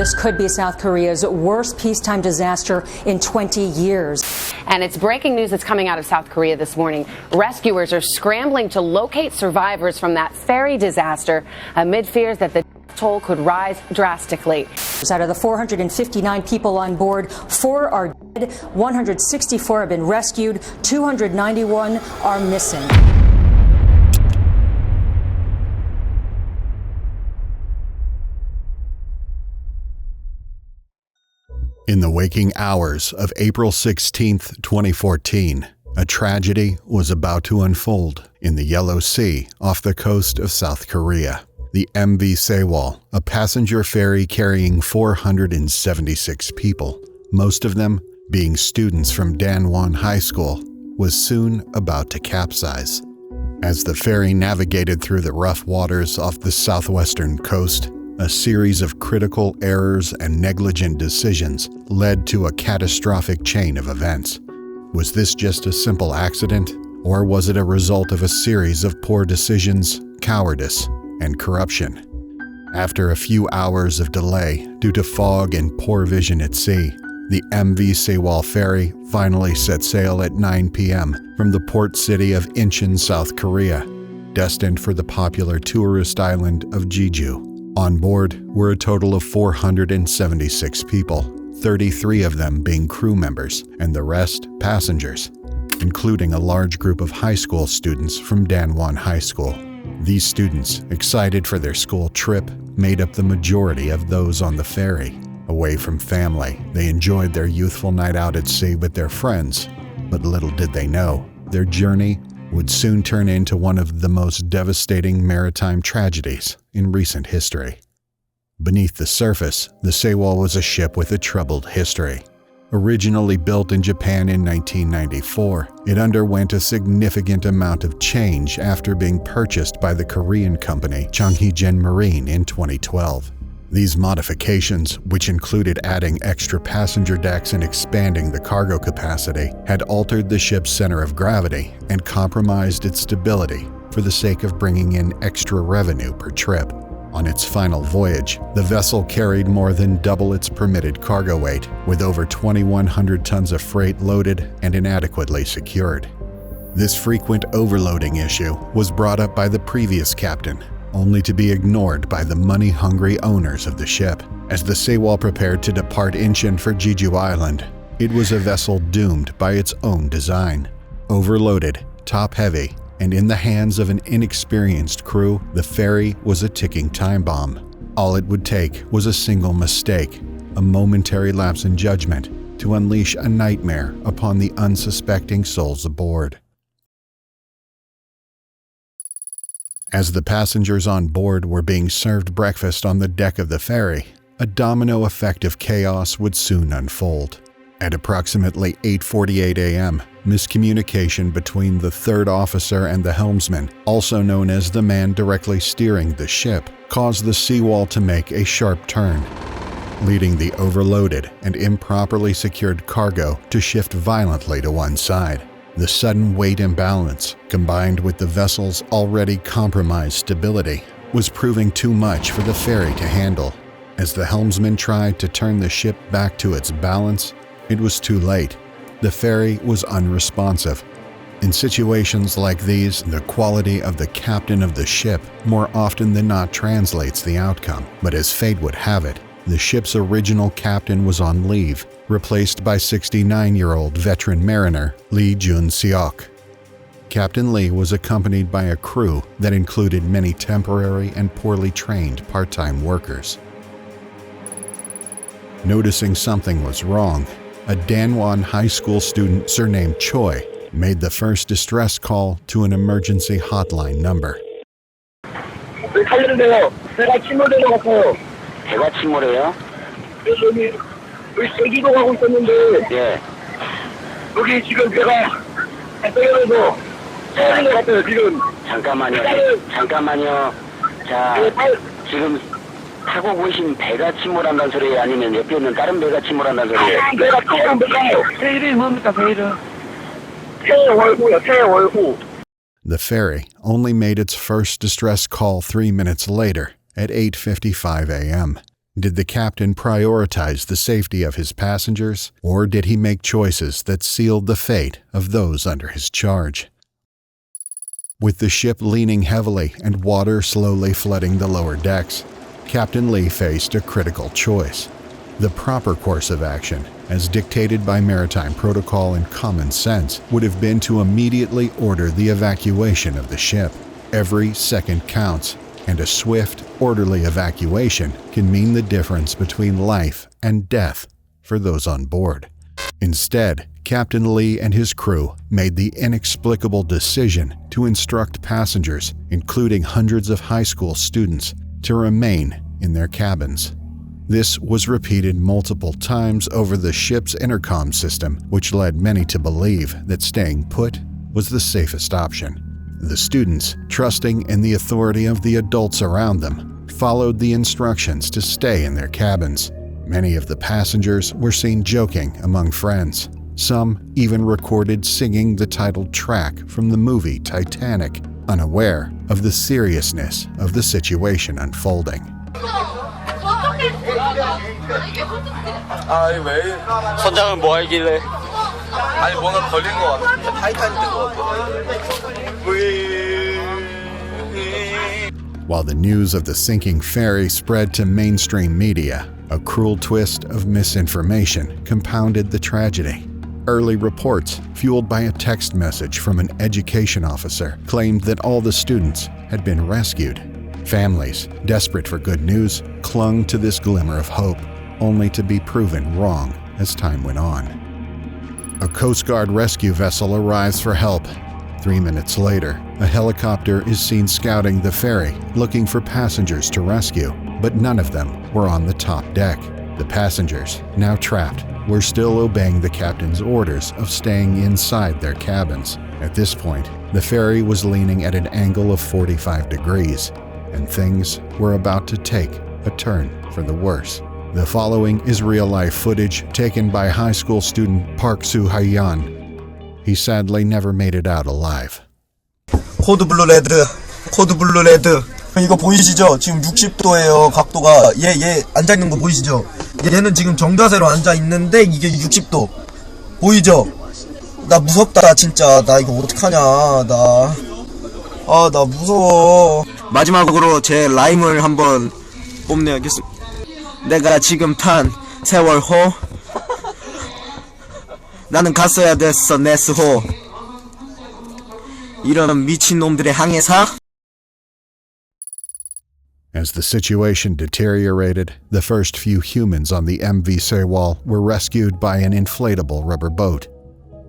This could be South Korea's worst peacetime disaster in 20 years. And it's breaking news that's coming out of South Korea this morning. Rescuers are scrambling to locate survivors from that ferry disaster amid fears that the toll could rise drastically. Out of the 459 people on board, 4 are dead, 164 have been rescued, 291 are missing. In the waking hours of April 16, 2014, a tragedy was about to unfold in the Yellow Sea off the coast of South Korea. The MV Sewol, a passenger ferry carrying 476 people, most of them being students from Danwon High School, was soon about to capsize. As the ferry navigated through the rough waters off the southwestern coast, a series of critical errors and negligent decisions led to a catastrophic chain of events. Was this just a simple accident, or was it a result of a series of poor decisions, cowardice, and corruption? After a few hours of delay due to fog and poor vision at sea, the MV Sewol ferry finally set sail at 9 p.m. from the port city of Incheon, South Korea, destined for the popular tourist island of Jeju. On board were a total of 476 people, 33 of them being crew members and the rest passengers, including a large group of high school students from Danwon High School. These students, excited for their school trip, made up the majority of those on the ferry. Away from family, they enjoyed their youthful night out at sea with their friends, but little did they know, their journey would soon turn into one of the most devastating maritime tragedies in recent history. Beneath the surface, the Sewol was a ship with a troubled history. Originally built in Japan in 1994, it underwent a significant amount of change after being purchased by the Korean company Changheejin Marine in 2012. These modifications, which included adding extra passenger decks and expanding the cargo capacity, had altered the ship's center of gravity and compromised its stability for the sake of bringing in extra revenue per trip. On its final voyage, the vessel carried more than double its permitted cargo weight, with over 2,100 tons of freight loaded and inadequately secured. This frequent overloading issue was brought up by the previous captain, only to be ignored by the money-hungry owners of the ship. As the Sewol prepared to depart Incheon for Jeju Island, it was a vessel doomed by its own design. Overloaded, top-heavy, and in the hands of an inexperienced crew, the ferry was a ticking time bomb. All it would take was a single mistake, a momentary lapse in judgment, to unleash a nightmare upon the unsuspecting souls aboard. As the passengers on board were being served breakfast on the deck of the ferry, a domino effect of chaos would soon unfold. At approximately 8:48 a.m., miscommunication between the third officer and the helmsman, also known as the man directly steering the ship, caused the Sewol to make a sharp turn, leading the overloaded and improperly secured cargo to shift violently to one side. The sudden weight imbalance, combined with the vessel's already compromised stability, was proving too much for the ferry to handle. As the helmsman tried to turn the ship back to its balance, it was too late. The ferry was unresponsive. In situations like these, the quality of the captain of the ship more often than not translates the outcome. But as fate would have it, the ship's original captain was on leave, replaced by 69-year-old veteran mariner Lee Jun-seok. Captain Lee was accompanied by a crew that included many temporary and poorly trained part-time workers. Noticing something was wrong, a Danwon High School student surnamed Choi made the first distress call to an emergency hotline number. 배가 침몰해요? 여기 제주도 가고 있었는데 예. 여기 지금 배가 떠요. 지금 잠깐만요. 자, 지금 타고 계신 배가 침몰한다는 소리예요? 아니면 옆에 있는 다른 배가 침몰한다는 소리예요? 배가 조금 배가요. 배 이름이 뭡니까, 배 이름? 세월호요, 세월호. The ferry only made its first distress call 3 minutes later, at 8:55 a.m. Did the captain prioritize the safety of his passengers, or did he make choices that sealed the fate of those under his charge? With the ship leaning heavily and water slowly flooding the lower decks, Captain Lee faced a critical choice. The proper course of action, as dictated by maritime protocol and common sense, would have been to immediately order the evacuation of the ship. Every second counts, and a swift, orderly evacuation can mean the difference between life and death for those on board. Instead, Captain Lee and his crew made the inexplicable decision to instruct passengers, including hundreds of high school students, to remain in their cabins. This was repeated multiple times over the ship's intercom system, which led many to believe that staying put was the safest option. The students, trusting in the authority of the adults around them, followed the instructions to stay in their cabins. Many of the passengers were seen joking among friends. Some even recorded singing the titled track from the movie Titanic, unaware of the seriousness of the situation unfolding. 왜? 선장은 뭐 하길래? 아니 뭔가 걸린 것 같아. 타이타닉 된것 같아. While the news of the sinking ferry spread to mainstream media, a cruel twist of misinformation compounded the tragedy. Early reports, fueled by a text message from an education officer, claimed that all the students had been rescued. Families, desperate for good news, clung to this glimmer of hope, only to be proven wrong as time went on. A Coast Guard rescue vessel arrives for help. 3 minutes later, a helicopter is seen scouting the ferry, looking for passengers to rescue, but none of them were on the top deck. The passengers, now trapped, were still obeying the captain's orders of staying inside their cabins. At this point, the ferry was leaning at an angle of 45 degrees, and things were about to take a turn for the worse. The following is real-life footage taken by high school student Park Soo-hayan. He sadly never made it out alive. 코드 블루 레드. 이거 보이시죠? 지금 60도예요. 각도가 얘 앉아 있는 거 보이시죠? 얘는 지금 정자세로 앉아 있는데 이게 60도. 보이죠? 나 무섭다 진짜. 나 이거 어떡하냐. 나 무서워. 마지막으로 제 라임을 한번 뽐내야겠습니다. 내가 지금 탄 세월호. 나는 갔어야 됐어 네스호. 이런 미친놈들의 항해사. As the situation deteriorated, the first few humans on the MV Sewol were rescued by an inflatable rubber boat.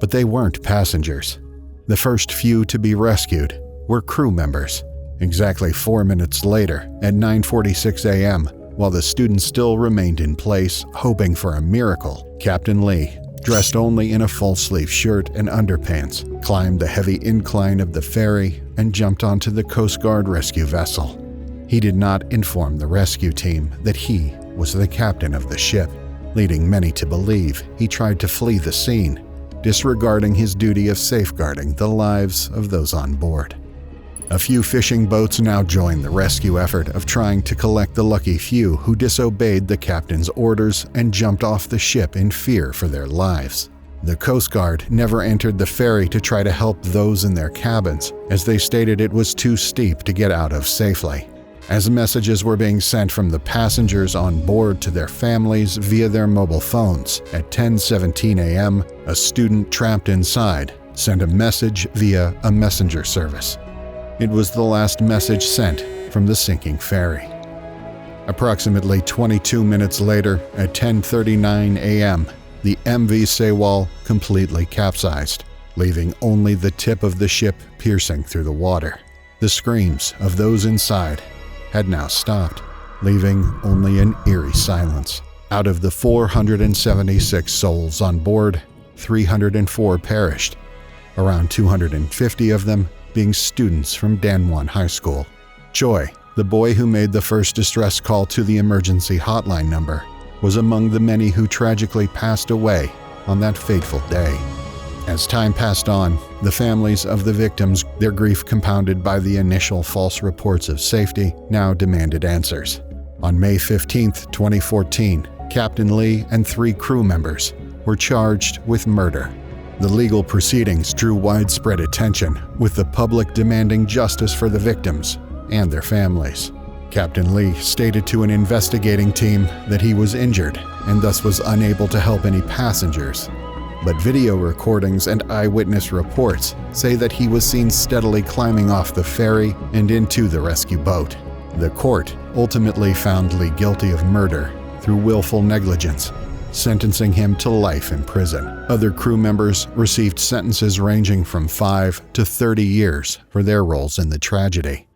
But they weren't passengers. The first few to be rescued were crew members. Exactly 4 minutes later, at 9:46 a.m., while the students still remained in place, hoping for a miracle, Captain Lee, dressed only in a full-sleeve shirt and underpants, climbed the heavy incline of the ferry and jumped onto the Coast Guard rescue vessel. He did not inform the rescue team that he was the captain of the ship, leading many to believe he tried to flee the scene, disregarding his duty of safeguarding the lives of those on board. A few fishing boats now joined the rescue effort of trying to collect the lucky few who disobeyed the captain's orders and jumped off the ship in fear for their lives. The Coast Guard never entered the ferry to try to help those in their cabins, as they stated it was too steep to get out of safely. As messages were being sent from the passengers on board to their families via their mobile phones, at 10:17 a.m., a student trapped inside sent a message via a messenger service. It was the last message sent from the sinking ferry. Approximately 22 minutes later, at 10:39 a.m., the MV Sewol completely capsized, leaving only the tip of the ship piercing through the water. The screams of those inside had now stopped, leaving only an eerie silence. Out of the 476 souls on board, 304 perished, around 250 of them being students from Danwon High School. Choi, the boy who made the first distress call to the emergency hotline number, was among the many who tragically passed away on that fateful day. As time passed on, the families of the victims, their grief compounded by the initial false reports of safety, now demanded answers. On May 15, 2014, Captain Lee and 3 crew members were charged with murder. The legal proceedings drew widespread attention, with the public demanding justice for the victims and their families. Captain Lee stated to an investigating team that he was injured and thus was unable to help any passengers. But video recordings and eyewitness reports say that he was seen steadily climbing off the ferry and into the rescue boat. The court ultimately found Lee guilty of murder through willful negligence, sentencing him to life in prison. Other crew members received sentences ranging from 5 to 30 years for their roles in the tragedy.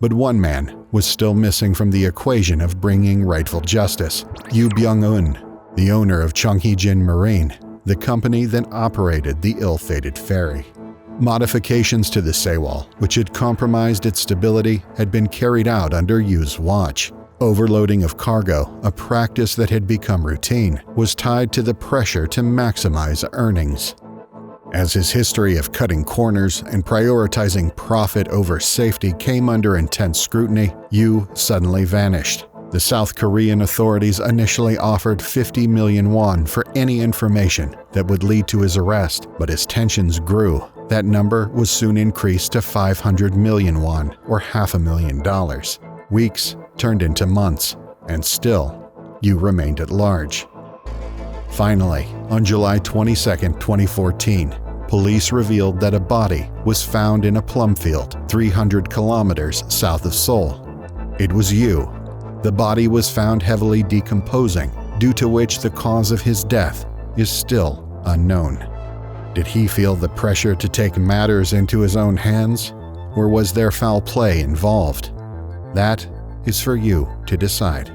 But one man was still missing from the equation of bringing rightful justice: Yoo Byung-eun, the owner of Chonghee-jin Marine, the company that operated the ill-fated ferry. Modifications to the Sewol, which had compromised its stability, had been carried out under Yoo's watch. Overloading of cargo, a practice that had become routine, was tied to the pressure to maximize earnings. As his history of cutting corners and prioritizing profit over safety came under intense scrutiny, Yoo suddenly vanished. The South Korean authorities initially offered 50 million won for any information that would lead to his arrest, but as tensions grew, that number was soon increased to 500 million won, or $500,000. Weeks turned into months, and still, Yoo remained at large. Finally, on July 22, 2014, police revealed that a body was found in a plum field 300 kilometers south of Seoul. It was Yoo. The body was found heavily decomposing, due to which the cause of his death is still unknown. Did he feel the pressure to take matters into his own hands, or was there foul play involved? That is for you to decide.